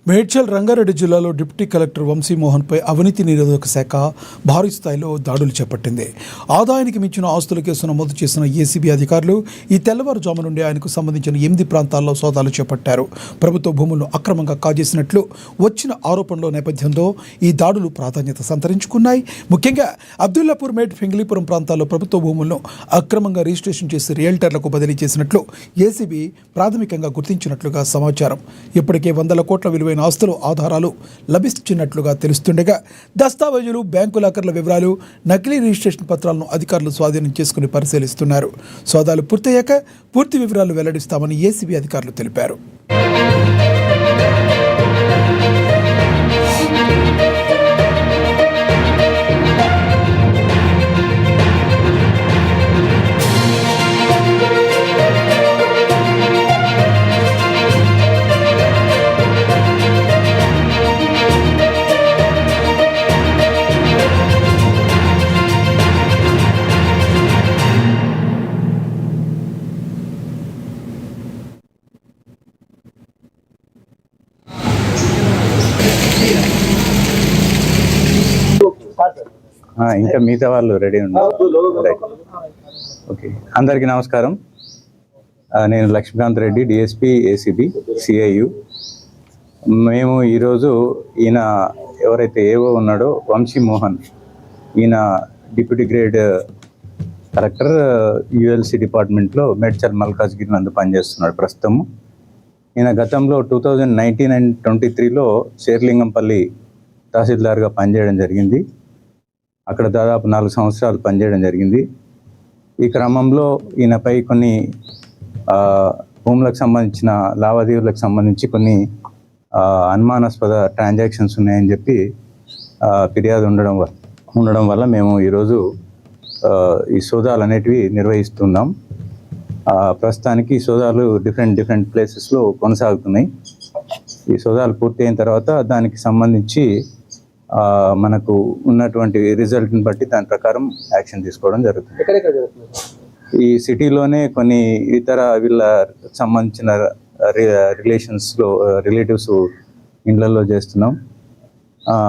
మేడ్చల్ రంగారెడ్డి జిల్లాలో deputy collector వంశీమోహన్పై అవినీతి నిరోధక శాఖ భారీ స్థాయిలో దాడులు చేపట్టింది. ఆదాయానికి మించిన ఆస్తుల కేసు నమోదు చేసిన ఏసీబీ అధికారులు ఈ తెల్లవారుజాము నుండి ఆయనకు సంబంధించిన 8 ప్రాంతాల్లో సోదాలు చేపట్టారు. ప్రభుత్వ భూములను అక్రమంగా కాజేసినట్లు వచ్చిన ఆరోపణల నేపథ్యంలో ఈ దాడులు ప్రాధాన్యత సంతరించుకున్నాయి. ముఖ్యంగా అబ్దుల్లాపూర్, మేడ్, ఫింగ్లీపురం ప్రాంతాల్లో ప్రభుత్వ భూములను అక్రమంగా రిజిస్ట్రేషన్ చేసి రియల్టర్లకు బదిలీ చేసినట్లు ఏసీబీ ప్రాథమికంగా గుర్తించినట్లుగా సమాచారం. ఇప్పటికే 100 కోట్ల విలువైన ఆస్తులు ఆధారాలు లభిస్తున్నట్లుగా తెలుస్తుండగా దస్తావేజులు, బ్యాంకు లాకర్ల వివరాలు, నకిలీ రిజిస్ట్రేషన్ పత్రాలను అధికారులు స్వాధీనం చేసుకుని పరిశీలిస్తున్నారు. సోదాలు పూర్తయ్యాక పూర్తి వివరాలు వెల్లడిస్తామని ఏసీబీ అధికారులు తెలిపారు. ఇంకా మిగతా వాళ్ళు రెడీ ఉన్నారు. ఓకే, అందరికీ నమస్కారం. నేను Lakshmikanth Reddy, DSP ACB CIU. మేము ఈరోజు ఈయన ఎవరైతే ఏవో ఉన్నాడో వంశీమోహన్, ఈయన డిప్యూటీ గ్రేడ్ కలెక్టర్ యుఎల్సి డిపార్ట్మెంట్లో మేడ్చల్ మల్కాజ్గిరి నందు పనిచేస్తున్నాడు ప్రస్తుతము. ఈయన గతంలో 2019 and 23లో శేర్లింగంపల్లి తహసీల్దార్గా పనిచేయడం జరిగింది. అక్కడ దాదాపు 4 సంవత్సరాలు పనిచేయడం జరిగింది. ఈ క్రమంలో ఈయనపై కొన్ని భూములకు సంబంధించిన లావాదేవీలకు సంబంధించి కొన్ని అనుమానాస్పద ట్రాన్సాక్షన్స్ ఉన్నాయని చెప్పి ఫిర్యాదు ఉండడం వల్ల మేము ఈరోజు ఈ సోదాలు అనేటివి నిర్వహిస్తున్నాం. ప్రస్తుతానికి ఈ సోదాలు డిఫరెంట్ ప్లేసెస్లో కొనసాగుతున్నాయి. ఈ సోదాలు పూర్తి అయిన తర్వాత దానికి సంబంధించి మనకు ఉన్నటువంటి రిజల్ట్ని బట్టి దాని ప్రకారం యాక్షన్ తీసుకోవడం జరుగుతుంది. ఈ సిటీలోనే కొన్ని ఇతర వీళ్ళ సంబంధించిన రిలేటివ్స్ ఇండ్లలో చేస్తున్నాం.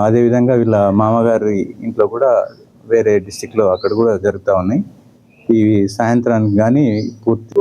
అదేవిధంగా వీళ్ళ మామగారి ఇంట్లో కూడా వేరే డిస్టిక్లో అక్కడ కూడా జరుగుతూ ఉన్నాయి. ఇవి సాయంత్రానికి కానీ పూర్తి